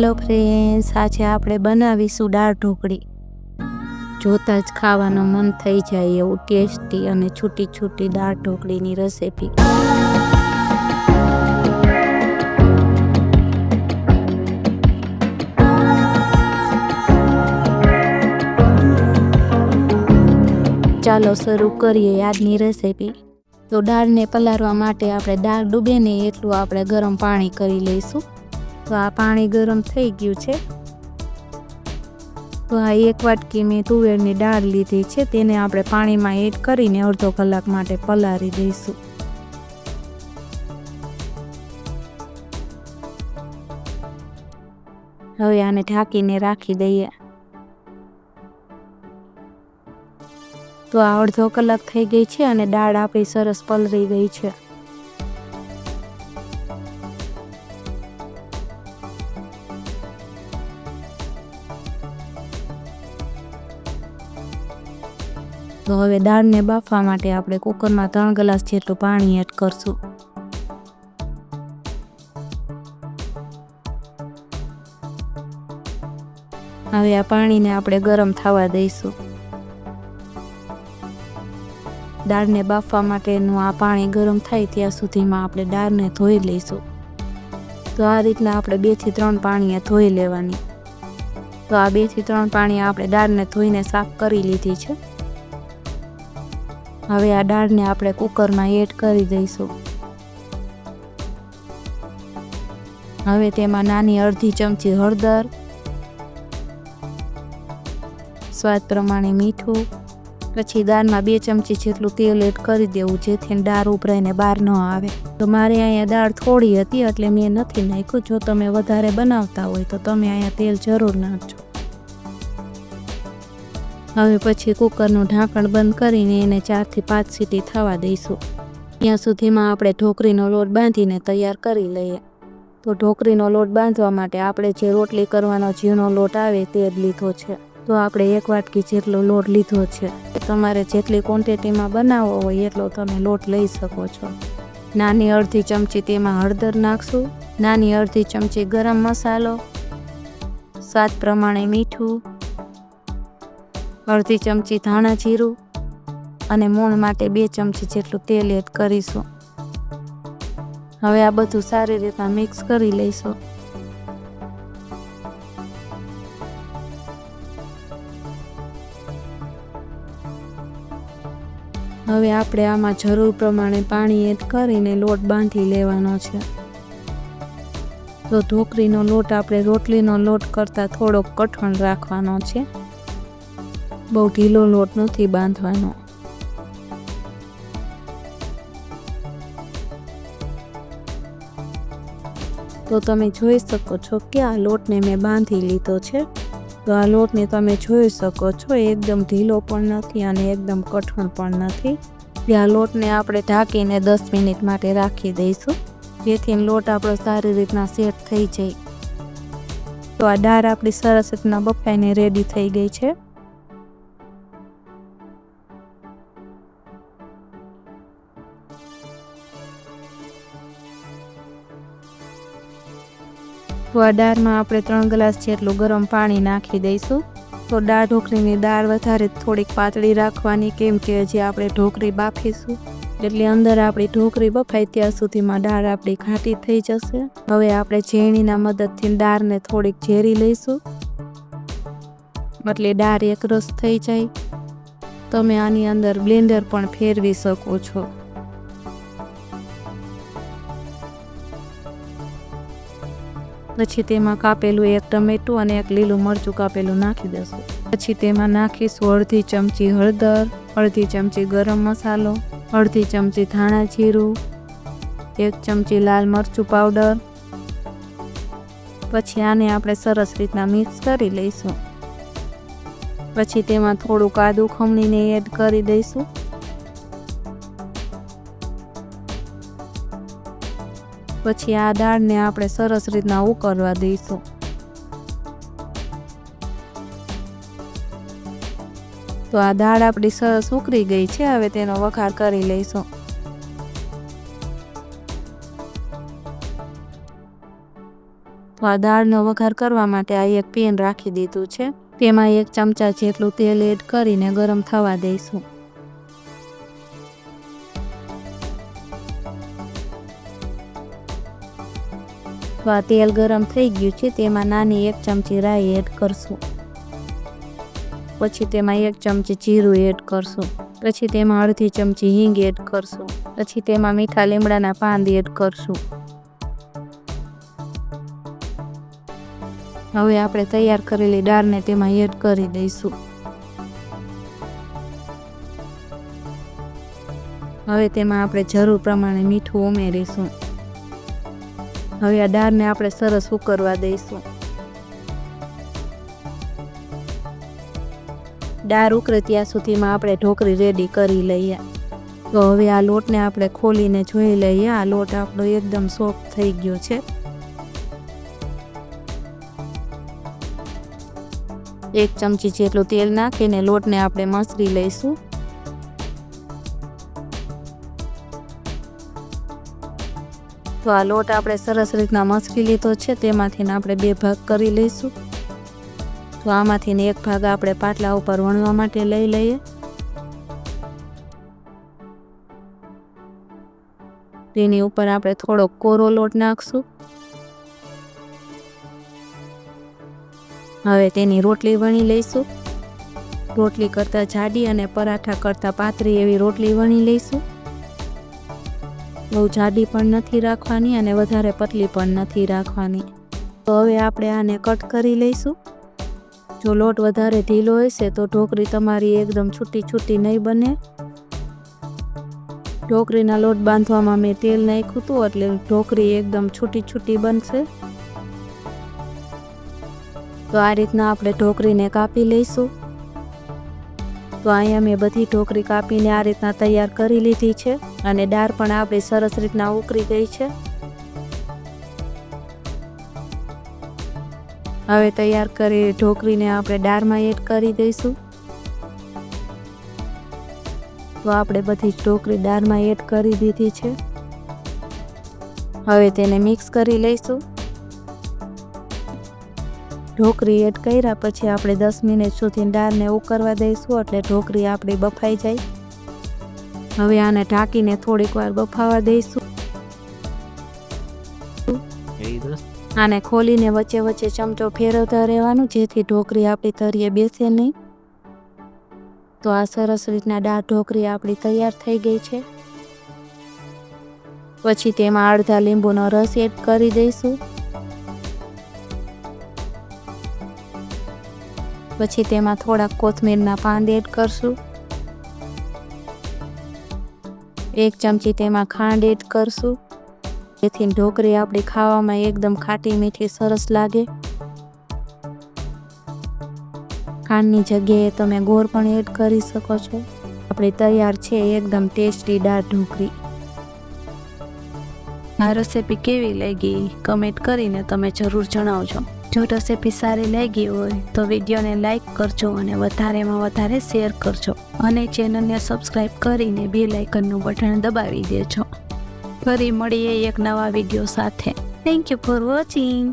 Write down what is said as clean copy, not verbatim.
હાલો friends, આજે આપણે બનાવીશું દાળ ઢોકળી। જોતા જ ખાવાનું મન થઈ જાય એવું ટેસ્ટી અને છૂટી છૂટી દાળ ઢોકળીની રેસીપી। ચાલો શરૂ કરીએ આજની રેસીપી। તો દાળને પલાળવા માટે આપણે દાળ ડૂબે ને એટલું આપણે ગરમ પાણી કરી લઈશું। તો આ પાણી ગરમ થઈ ગયું છે। તો આ એક વાટકી મેં તુવેરની દાળ લીધી છે, તેને આપણે પાણીમાં એડ કરીને અડધો કલાક માટે પલાળી દઈશું। હવે આને ઢાંકીને રાખી દઈએ। તો આ અડધો કલાક થઈ ગઈ છે અને દાળ આપણી સરસ પલળી ગઈ છે। તો હવે દાળને બાફવા માટે આપણે કુકરમાં 3 ગ્લાસ જેટલું પાણી એડ કરશું। હવે આ પાણીને આપણે ગરમ થવા દઈશું। દાળને બાફવા માટેનું આ પાણી ગરમ થાય ત્યાં સુધીમાં આપણે દાળને ધોઈ લઈશું। તો આ રીતના આપણે 2 થી 3 પાણીએ ધોઈ લેવાની। તો આ 2 થી 3 પાણી આપણે દાળને ધોઈને સાફ કરી લીધી છે। હવે આ દાળને આપણે કુકરમાં એડ કરી દઈશું। હવે તેમાં નાની અડધી ચમચી હળદર, સ્વાદ પ્રમાણે મીઠું, પછી દાળમાં 2 ચમચી જેટલું તેલ એડ કરી દેવું, જેથી દાળ ઉભરાઈને બહાર ન આવે। તો મારે અહીંયા દાળ થોડી હતી એટલે મેં નથી નાખ્યું। જો તમે વધારે બનાવતા હોય તો તમે અહીંયા તેલ જરૂર નાખજો। હવે પછી કુકરનું ઢાંકણ બંધ કરીને એને 4 થી 5 સીટી થવા દઈશું। ત્યાં સુધીમાં આપણે ઢોકળીનો લોટ બાંધીને તૈયાર કરી લઈએ। તો ઢોકળીનો લોટ બાંધવા માટે આપણે જે રોટલી કરવાનો ઝીણો લોટ આવે તે જ લીધો છે। તો આપણે 1 વાટકી જેટલો લોટ લીધો છે। તમારે જેટલી ક્વોન્ટિટીમાં બનાવવો હોય એટલો તમે લોટ લઈ શકો છો। નાની અડધી ચમચી તેમાં હળદર નાખશું, નાની અડધી ચમચી ગરમ મસાલો, સ્વાદ પ્રમાણે મીઠું, અડધી ચમચી ધાણા જીરું અને મોણ માટે 2 ચમચી જેટલું તેલ એડ કરીશું। હવે આ બધું સારી રીતના મિક્સ કરી લઈશું। હવે આપણે આમાં જરૂર પ્રમાણે પાણી એડ કરીને લોટ બાંધી લેવાનો છે। તો ઢોકળીનો લોટ આપણે રોટલીનો લોટ કરતાં થોડોક કઠણ રાખવાનો છે, બહુ ઢીલો લોટ નથી બાંધવાનો। તો તમે જોઈ શકો છો કે આ લોટને મેં બાંધી લીધો છે। તો આ લોટને તમે જોઈ શકો છો એકદમ ઢીલો પણ નથી અને એકદમ કઠણ પણ નથી। આ લોટને આપણે ઢાંકીને 10 મિનિટ માટે રાખી દઈશું, જેથી લોટ આપણો સારી રીતના સેટ થઈ જાય। તો આ દાળ આપણી સરસ રીતના બફાઈને રેડી થઈ ગઈ છે। તો આ દાળમાં આપણે 3 ગ્લાસ જેટલું ગરમ પાણી નાખી દઈશું। તો દાળ ઢોકળીની દાળ વધારે થોડીક પાતળી રાખવાની, કેમ કે હજી આપણે ઢોકળી બાફીશું એટલે અંદર આપણી ઢોકળી બફાય ત્યાં સુધીમાં દાળ આપણી ઘાટી થઈ જશે। હવે આપણે ઝેણીના મદદથી દાળને થોડીક ઝેરી લઈશું એટલે દાળ એકરસ થઈ જાય। તમે આની અંદર બ્લેન્ડર પણ ફેરવી શકો છો। પછી તેમાં કાપેલું 1 ટમેટું અને 1 લીલું મરચું કાપેલું નાખી દેશું। પછી તેમાં નાખીશું અડધી ચમચી હળદર, અડધી ચમચી ગરમ મસાલો, અડધી ચમચી ધાણા જીરું, 1 ચમચી લાલ મરચું પાવડર। પછી આને આપણે સરસ રીતના મિક્સ કરી લઈશું। પછી તેમાં થોડુંક આદું ખમણીને એડ કરી દઈશું। પછી આ દાળને આપણે સરસ રીતના ઉકળવા દઈશું। તો આ દાળ આપણી સરસ ઉકળી ગઈ છે। હવે તેનો વઘાર કરી લઈશું। તો આ દાળનો વઘાર કરવા માટે આ એક પેન રાખી દીધું છે, તેમાં 1 ચમચા જેટલું તેલ એડ કરીને ગરમ થવા દઈશું. તો આ તેલ ગરમ થઈ ગયું છે, તેમાં નાની 1 ચમચી રાઈ એડ કરશું. પછી તેમાં 1 ચમચી જીરું એડ કરશું. પછી તેમાં અડધી ચમચી હિંગ એડ કરશું. પછી તેમાં મીઠા લીમડાના પાન એડ કરશું. હવે આપણે તૈયાર કરેલી દાળને તેમાં એડ કરી દઈશું. હવે તેમાં આપણે જરૂર પ્રમાણે મીઠું ઉમેરીશું. હવે આ દાળને આપણે સરસ ઉકળવા દઈશું. દાળ ઉકળે ત્યાં સુધીમાં આપણે ઢોકળી રેડી કરી લઈએ. તો હવે આ લોટને આપણે ખોલીને જોઈ લઈએ. આ લોટ આપણો એકદમ સોફ્ટ થઈ ગયો છે. 1 ચમચી જેટલું તેલ નાખીને લોટને આપણે મસળી લઈશું. તો આ લોટ આપણે સરસ રીતના મસળી લીધો છે, તેમાંથી આપણે 2 ભાગ કરી લઈશું. તો આમાંથી 1 ભાગ આપણે પાટલા ઉપર વણવા માટે લઈ લઈએ. તેની ઉપર આપણે થોડો કોરો લોટ નાખશું. હવે તેની રોટલી વણી લઈશું. રોટલી કરતાં જાડી અને પરાઠા કરતાં પાતળી એવી રોટલી વણી લઈશું. બહુ જાડી પણ નથી રાખવાની અને વધારે પતલી પણ નથી રાખવાની. તો હવે આપણે આને કટ કરી લઈશું. જો લોટ વધારે ઢીલો હશે તો ઢોકળી તમારી એકદમ છૂટી છૂટી નહીં બને. ઢોકળીના લોટ બાંધવામાં મેં તેલ નાખ્યું હતું, એટલે ઢોકળી એકદમ છૂટી છૂટી બનશે. તો આ રીતના આપણે ઢોકળીને કાપી લઈશું. તો અહીંયા મેં બધી ઢોકળી કાપીને આ રીતના તૈયાર કરી લીધી છે અને દાળ પણ આપણી સરસ રીતના ઉકળી ગઈ છે. હવે તૈયાર કરી ઢોકળીને આપણે દાળમાં એડ કરી દઈશું. તો આપણે બધી ઢોકળી દાળમાં એડ કરી દીધી છે. હવે તેને મિક્સ કરી લઈશું. ઢોકળી એડ કર્યા પછી આપણે 10 મિનિટ સુધી દાળને ઉકળવા દઈશું, એટલે ઢોકળી આપણી બફાઈ જાય. હવે આને ઢાંકીને થોડીક વાર બફાવા દઈશું. આને ખોલીને વચ્ચે વચ્ચે ચમચો ફેરવતા રહેવાનું, જેથી ઢોકળી આપણી તળિયે બેસે નહીં. તો આ સરસ રીતના દાળ ઢોકળી આપણી તૈયાર થઈ ગઈ છે. પછી તેમાં અડધા લીંબુનો રસ એડ કરી દઈશું. પછી તેમાં થોડાક કોથમીરના પાન એડ કરશું. 1 ચમચી તેમાં ખાંડ એડ કરશું, જેથી ઢોકળી આપણી ખાવામાં એકદમ ખાટી મીઠી સરસ લાગે. ખાંડની જગ્યાએ તમે ગોળ પણ એડ કરી શકો છો. આપણી તૈયાર છે એકદમ ટેસ્ટી દાળ ઢોકળી. આ રેસીપી કેવી લાગી કમેન્ટ કરીને તમે જરૂર જણાવજો. જો રેસીપી સારી લાગી હોય તો વિડીયોને લાઈક કરજો અને વધારેમાં વધારે શેર કરજો અને ચેનલને સબસ્ક્રાઈબ કરીને બેલ આઇકનનું બટન દબાવી દેજો. ફરી મળીએ એક નવા વિડીયો સાથે. Thank you for watching.